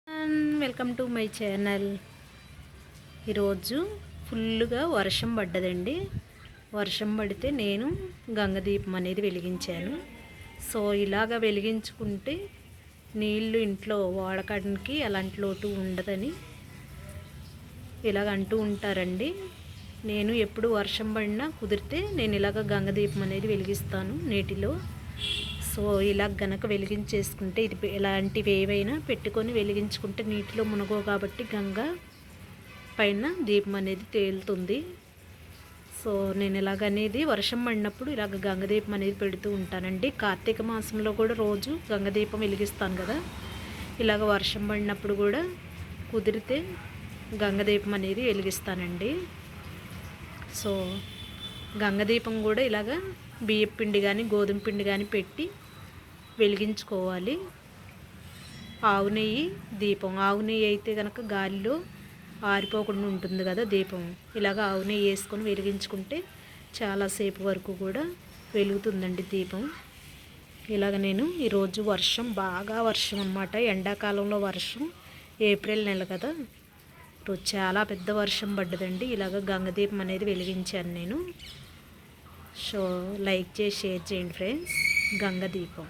Welcome to my channel. ఈరోజు ఫుల్గా వర్షం పడ్డదండి. వర్షం పడితే నేను గంగదీపం అనేది వెలిగించాను. సో ఇలాగ వెలిగించుకుంటే నీళ్ళు ఇంట్లో వాడకానికి అలాంటి లోటు ఉండదని ఇలాగ అంటూ ఉంటారండి. నేను ఎప్పుడు వర్షం పడినా కుదిరితే నేను ఇలాగ గంగదీపం అనేది వెలిగిస్తాను నీటిలో. సో ఇలా గనక వెలిగించేసుకుంటే ఇది ఇలాంటివి ఏవైనా పెట్టుకొని వెలిగించుకుంటే నీటిలో మునగో కాబట్టి గంగ పైన దీపం అనేది తేలుతుంది. సో నేను ఇలాగనేది వర్షం పడినప్పుడు ఇలాగ గంగదీపం అనేది పెడుతూ ఉంటానండి. కార్తీక మాసంలో కూడా రోజు గంగదీపం వెలిగిస్తాను కదా, ఇలాగ వర్షం పడినప్పుడు కూడా కుదిరితే గంగదీపం అనేది వెలిగిస్తానండి. సో గంగదీపం కూడా ఇలాగ బియ్యం పిండి కానీ గోధుమ పిండి కానీ పెట్టి వెలిగించుకోవాలి. ఆవు నెయ్యి దీపం, ఆవు నెయ్యి అయితే కనుక గాలిలో ఆరిపోకుండా ఉంటుంది కదా దీపం. ఇలాగ ఆవు నెయ్యి వేసుకొని వెలిగించుకుంటే చాలాసేపు వరకు కూడా వెలుగుతుందండి దీపం. ఇలాగ నేను ఈరోజు బాగా వర్షం అన్నమాట, ఎండాకాలంలో వర్షం, ఏప్రిల్ నెల కదా, ఈరోజు చాలా పెద్ద వర్షం పడ్డదండి. ఇలాగ గంగదీపం అనేది వెలిగించాను నేను. సో లైక్ చేసి షేర్ చేయండి ఫ్రెండ్స్. గంగదీపం.